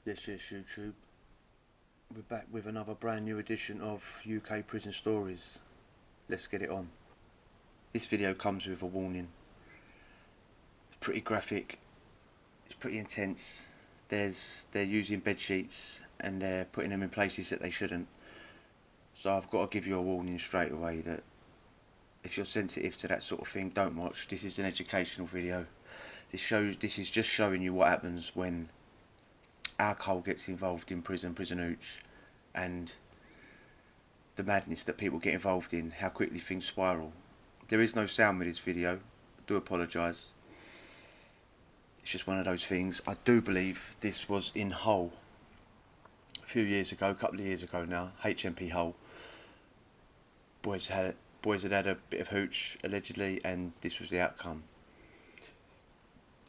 Yes, yes, YouTube. We're back with another brand new edition of UK Prison Stories. Let's get it on. This video comes with a warning. It's pretty graphic. It's pretty intense. They're using bed sheets and they're putting them in places that they shouldn't. So I've got to give you a warning straight away that if you're sensitive to that sort of thing, don't watch. This is an educational video. This is just showing you what happens when alcohol gets involved in prison hooch, and the madness that people get involved in, how quickly things spiral. There is no sound with this video. I do apologise. It's just one of those things. I do believe this was in Hull a few years ago, a couple of years ago now. HMP Hull. Boys had a bit of hooch allegedly, and this was the outcome.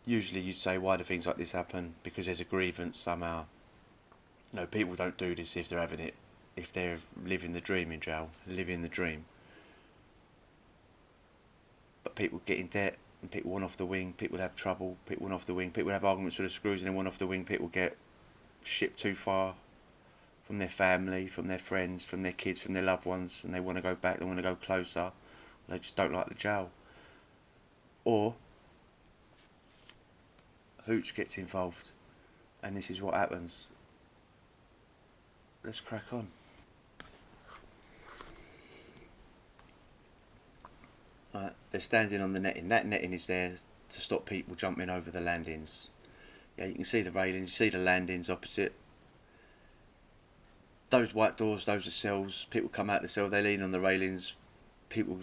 Usually you'd say, why do things like this happen? Because there's a grievance somehow. No, people don't do this if they're having it, if they're living the dream in jail, living the dream. But people get in debt, and people want off the wing, people have trouble, people want off the wing, people have arguments with the screws and they want off the wing, people get shipped too far from their family, from their friends, from their kids, from their loved ones, and they want to go back, they want to go closer, they just don't like the jail. Or hooch gets involved, and this is what happens. Let's crack on. Right, they're standing on the netting. That netting is there to stop people jumping over the landings. Yeah, you can see the railings, you see the landings opposite. Those white doors, those are cells. People come out of the cell, they lean on the railings. People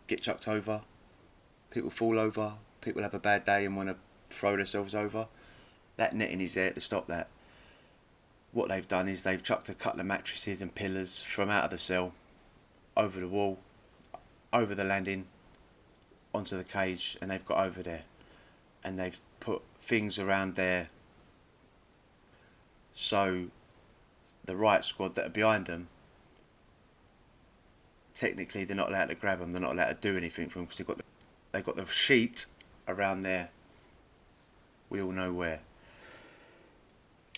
get chucked over. People fall over. People have a bad day and want to throw themselves over. That netting is there to stop that. What they've done is they've chucked a couple of mattresses and pillars from out of the cell over the wall, over the landing, onto the cage, and they've got over there. And they've put things around there so the Riot squad that are behind them, technically they're not allowed to grab them, they're not allowed to do anything for them because they've got the sheet around there. We all know where.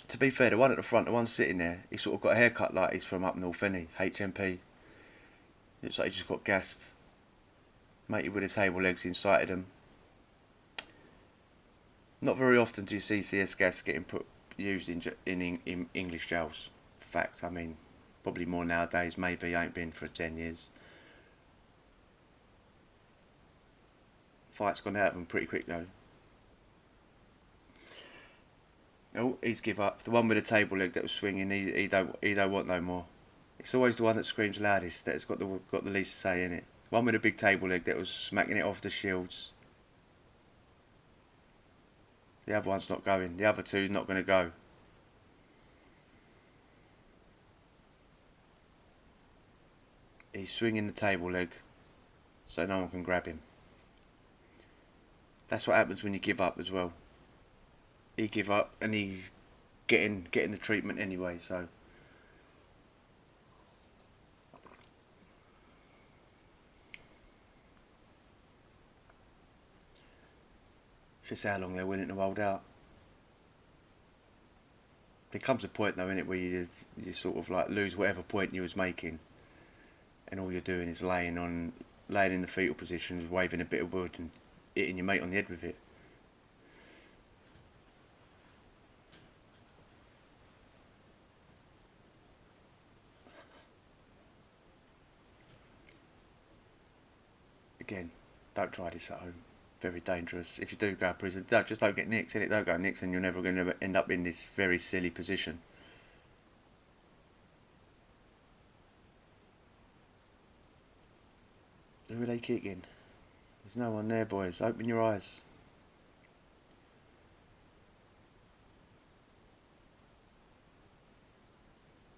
To be fair, the one at the front, the one sitting there, he's sort of got a haircut like he's from up north, any HMP. Looks like he just got gassed. Mated with his table legs inside him. Not very often do you see CS gas getting used in English jails. In fact, I mean, probably more nowadays. Maybe ain't been for 10 years. Fight's gone out of him pretty quick though. Oh, he's give up. The one with the table leg that was swinging, he don't want no more. It's always the one that screams loudest that's got the least to say in it. One with a big table leg that was smacking it off the shields. The other one's not going. The other two's not going to go. He's swinging the table leg so no one can grab him. That's what happens when you give up as well. He give up and he's getting the treatment anyway, so it's just how long they're willing to hold out. There comes a point though, innit, where you sort of like lose whatever point you was making, and all you're doing is laying in the fetal position, waving a bit of wood and hitting your mate on the head with it. Again, don't try this at home. Very dangerous. If you do go to prison, just don't get nicked, innit? Don't go nicked, and you're never going to end up in this very silly position. Who are they kicking? There's no one there, boys. Open your eyes.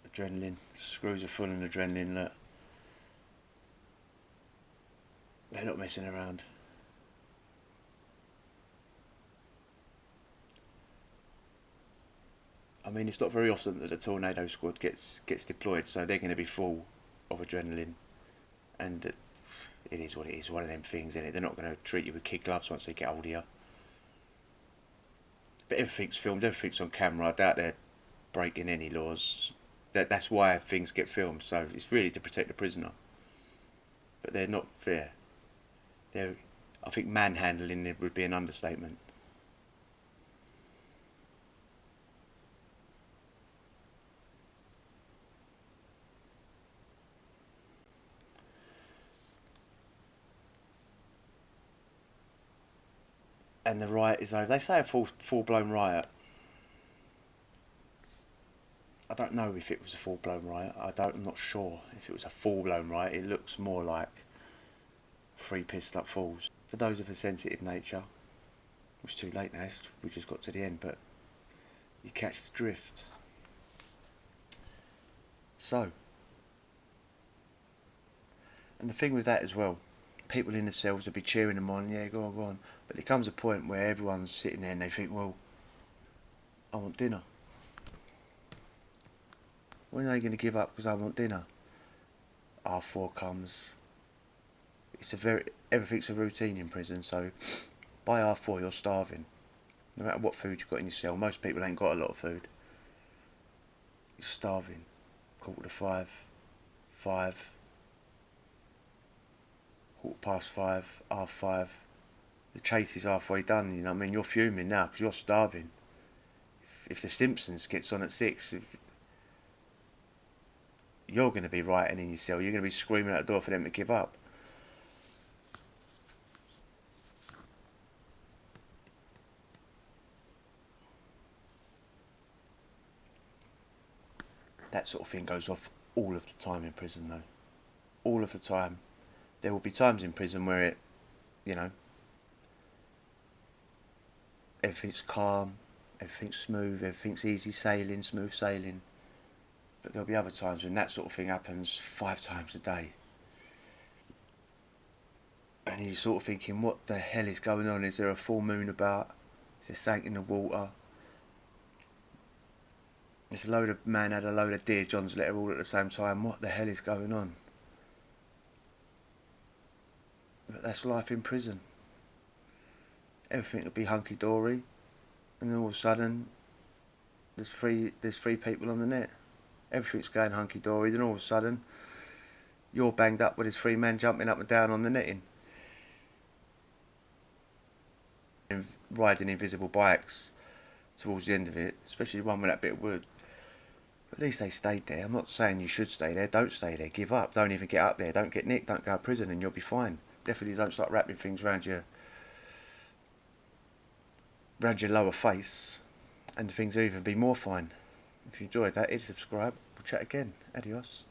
Adrenaline. Screws are full of adrenaline, look. They're not messing around. I mean, it's not very often that the tornado squad gets deployed, so they're going to be full of adrenaline. And it is what it is, one of them things, isn't it? They're not going to treat you with kid gloves once they get hold of you. But everything's filmed, everything's on camera. I doubt breaking any laws. That's why things get filmed. So it's really to protect the prisoner. But they're not fair. I think manhandling it would be an understatement. And the riot is over. They say a full blown riot. I don't know if it was a full blown riot. I'm not sure if it was a full blown riot. It looks more like three pissed up fools. For those of a sensitive nature, it's too late now. We just got to the end, but you catch the drift. So, and the thing with that as well, people in the cells will be cheering them on. Yeah, go on, go on. But there comes a point where everyone's sitting there and they think, well, I want dinner. When are you going to give up because I want dinner? R4 comes. Everything's a routine in prison, so by R4 you're starving. No matter what food you've got in your cell, most people ain't got a lot of food. You're starving. 4:45, 5, 5:15, R5. The chase is halfway done, you know what I mean? You're fuming now because you're starving. If The Simpsons gets on at 6, you're going to be rioting in your cell. You're going to be screaming at the door for them to give up. That sort of thing goes off all of the time in prison, though. All of the time. There will be times in prison where everything's calm, everything's smooth, everything's easy sailing, smooth sailing. But there'll be other times when that sort of thing happens 5 times a day. And you're sort of thinking, what the hell is going on? Is there a full moon about? Is there something in the water? There's man had a load of Dear John's letter all at the same time. What the hell is going on? But that's life in prison. Everything will be hunky-dory, and then all of a sudden there's three people on the net. Everything's going hunky-dory, then all of a sudden you're banged up with this 3 men jumping up and down on the netting. And riding invisible bikes towards the end of it, especially the one with that bit of wood. But at least they stayed there. I'm not saying you should stay there. Don't stay there. Give up. Don't even get up there. Don't get nicked. Don't go to prison and you'll be fine. Definitely don't start wrapping things around your lower face, and things will even be more fine. If you enjoyed that, hit subscribe. We'll chat again. Adios.